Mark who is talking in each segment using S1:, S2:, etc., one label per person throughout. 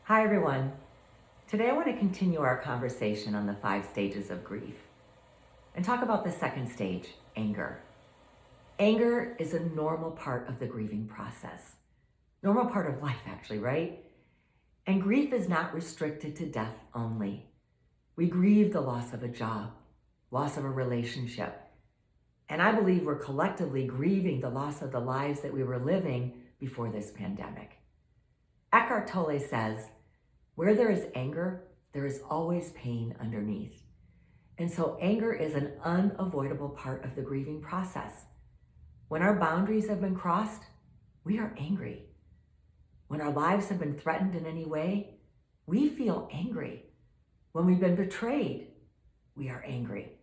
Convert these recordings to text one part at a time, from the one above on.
S1: Hi, everyone. Today I want to continue our conversation on the 5 stages of grief and talk about the second stage, anger. Anger is a normal part of the grieving process, normal part of life, actually, right? And grief is not restricted to death only. We grieve the loss of a job, loss of a relationship, and I believe we're collectively grieving the loss of the lives that we were living before this pandemic. Eckhart Tolle says, where there is anger, there is always pain underneath. And so anger is an unavoidable part of the grieving process. When our boundaries have been crossed, we are angry. When our lives have been threatened in any way, we feel angry. When we've been betrayed, we are angry.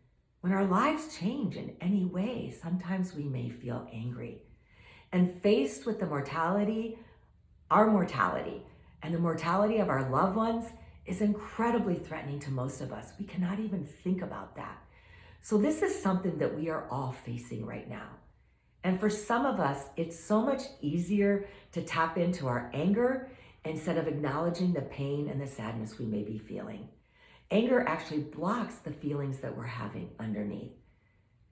S1: When our lives change in any way, sometimes we may feel angry. And faced with our mortality, and the mortality of our loved ones is incredibly threatening to most of us. We cannot even think about that. So this is something that we are all facing right now. And for some of us, it's so much easier to tap into our anger instead of acknowledging the pain and the sadness we may be feeling. Anger actually blocks the feelings that we're having underneath.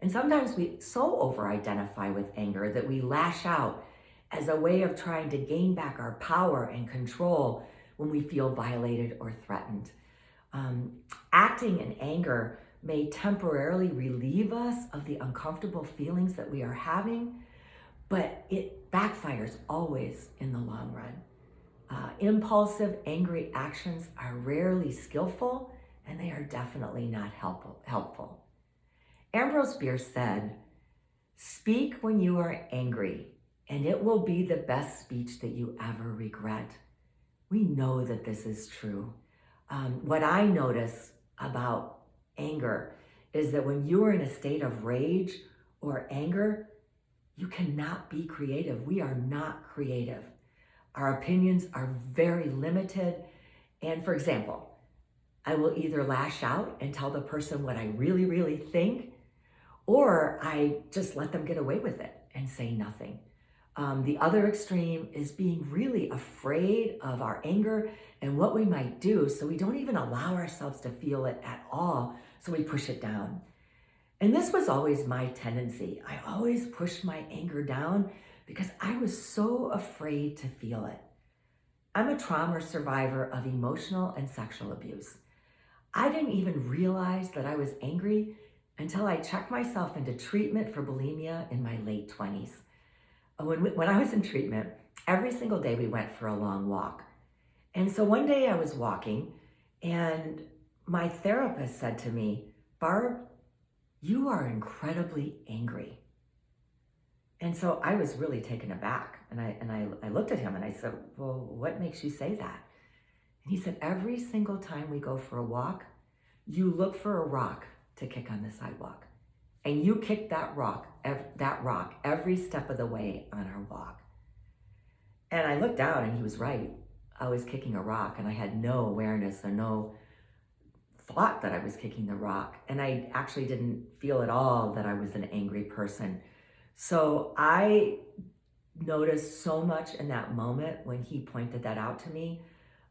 S1: And sometimes we so over-identify with anger that we lash out as a way of trying to gain back our power and control when we feel violated or threatened. Acting in anger may temporarily relieve us of the uncomfortable feelings that we are having, but it backfires always in the long run. Impulsive, angry actions are rarely skillful, and they are definitely not helpful. Ambrose Bierce said, "Speak when you are angry, and it will be the best speech that you ever regret." We know that this is true. What I notice about anger is that when you are in a state of rage or anger, you cannot be creative. We are not creative. Our opinions are very limited. And for example, I will either lash out and tell the person what I really, really think, or I just let them get away with it and say nothing. The other extreme is being really afraid of our anger and what we might do, so we don't even allow ourselves to feel it at all, so we push it down. And this was always my tendency. I always pushed my anger down because I was so afraid to feel it. I'm a trauma survivor of emotional and sexual abuse. I didn't even realize that I was angry until I checked myself into treatment for bulimia in my late 20s. When I was in treatment, every single day we went for a long walk. And so one day I was walking and my therapist said to me, "Barb, you are incredibly angry." And so I was really taken aback. And I looked at him and I said, "Well, what makes you say that?" And he said, "Every single time we go for a walk, you look for a rock to kick on the sidewalk. And you kick that rock every step of the way on our walk." And I looked down and he was right. I was kicking a rock and I had no awareness or no thought that I was kicking the rock. And I actually didn't feel at all that I was an angry person. So I noticed so much in that moment when he pointed that out to me.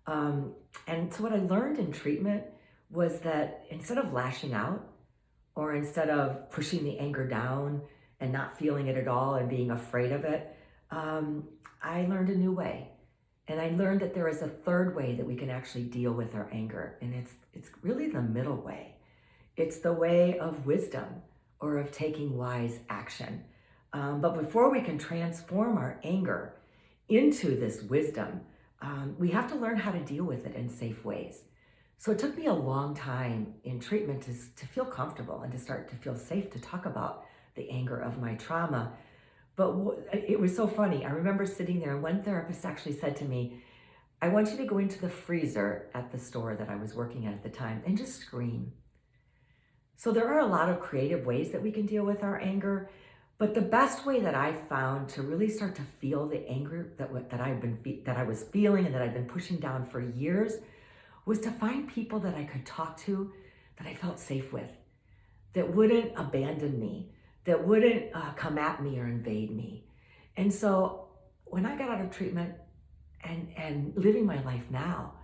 S1: And so what I learned in treatment was that instead of lashing out, or instead of pushing the anger down and not feeling it at all and being afraid of it, I learned a new way. And I learned that there is a third way that we can actually deal with our anger. And it's really the middle way. It's the way of wisdom or of taking wise action. But before we can transform our anger into this wisdom, we have to learn how to deal with it in safe ways. So it took me a long time in treatment to feel comfortable and to start to feel safe to talk about the anger of my trauma. But it was so funny. I remember sitting there and one therapist actually said to me, "I want you to go into the freezer at the store that I was working at the time and just scream." So there are a lot of creative ways that we can deal with our anger. But the best way that I found to really start to feel the anger that I was feeling and that I've been pushing down for years was to find people that I could talk to that I felt safe with, that wouldn't abandon me, that wouldn't come at me or invade me. And so when I got out of treatment and living my life now,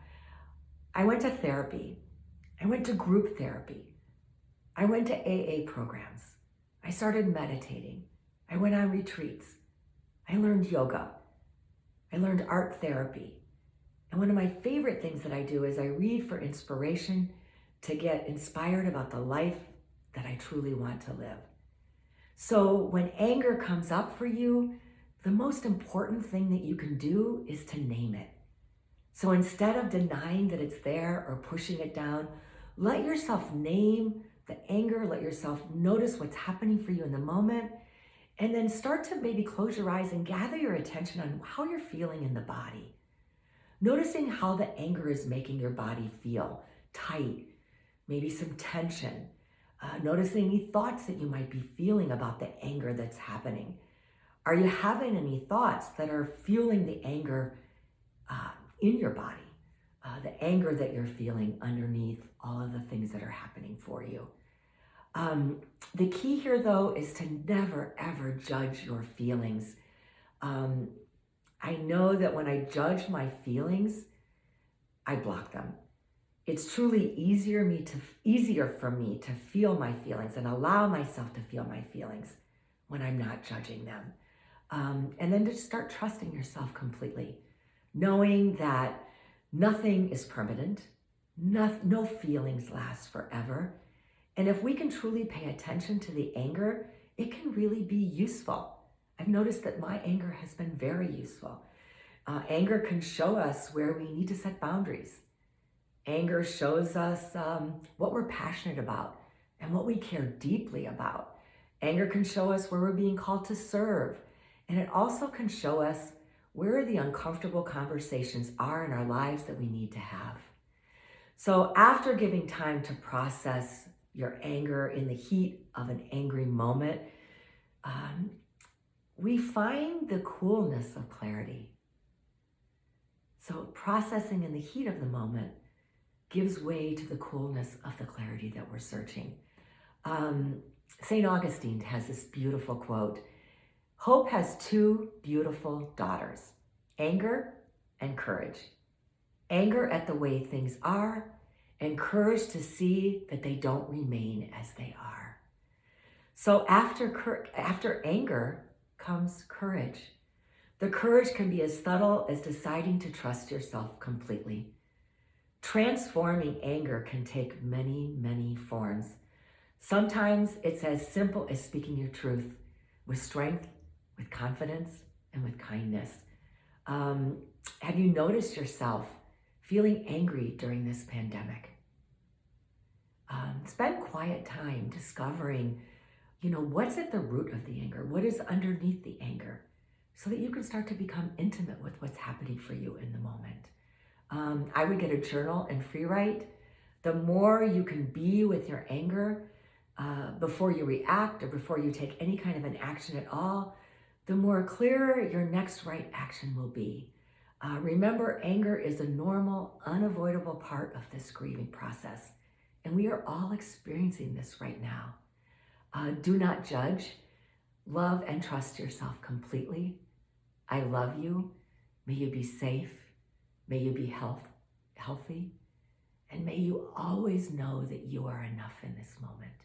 S1: I went to therapy. I went to group therapy. I went to AA programs. I started meditating. I went on retreats. I learned yoga. I learned art therapy. And one of my favorite things that I do is I read for inspiration to get inspired about the life that I truly want to live. So when anger comes up for you, the most important thing that you can do is to name it. So instead of denying that it's there or pushing it down, let yourself name the anger, let yourself notice what's happening for you in the moment, and then start to maybe close your eyes and gather your attention on how you're feeling in the body. Noticing how the anger is making your body feel tight, maybe some tension. Noticing any thoughts that you might be feeling about the anger that's happening. Are you having any thoughts that are fueling the anger in your body? The anger that you're feeling underneath all of the things that are happening for you. The key here, though, is to never, ever judge your feelings. I know that when I judge my feelings, I block them. It's truly easier for me to feel my feelings and allow myself to feel my feelings when I'm not judging them. And then to start trusting yourself completely, knowing that nothing is permanent, no feelings last forever. And if we can truly pay attention to the anger, it can really be useful. I've noticed that my anger has been very useful. Anger can show us where we need to set boundaries. Anger shows us what we're passionate about and what we care deeply about. Anger can show us where we're being called to serve. And it also can show us where the uncomfortable conversations are in our lives that we need to have. So after giving time to process your anger in the heat of an angry moment, we find the coolness of clarity. So processing in the heat of the moment gives way to the coolness of the clarity that we're searching. St. Augustine has this beautiful quote: "Hope has two beautiful daughters, anger and courage. Anger at the way things are, and courage to see that they don't remain as they are." So after anger comes courage. The courage can be as subtle as deciding to trust yourself completely. Transforming anger can take many, many forms. Sometimes it's as simple as speaking your truth with strength, with confidence, and with kindness. Have you noticed yourself feeling angry during this pandemic? Spend quiet time discovering, what's at the root of the anger? What is underneath the anger? So that you can start to become intimate with what's happening for you in the moment. I would get a journal and free write. The more you can be with your anger before you react or before you take any kind of an action at all, the more clearer your next right action will be. Remember, anger is a normal, unavoidable part of this grieving process. And we are all experiencing this right now. Do not judge. Love and trust yourself completely. I love you. May you be safe. May you be healthy. And may you always know that you are enough in this moment.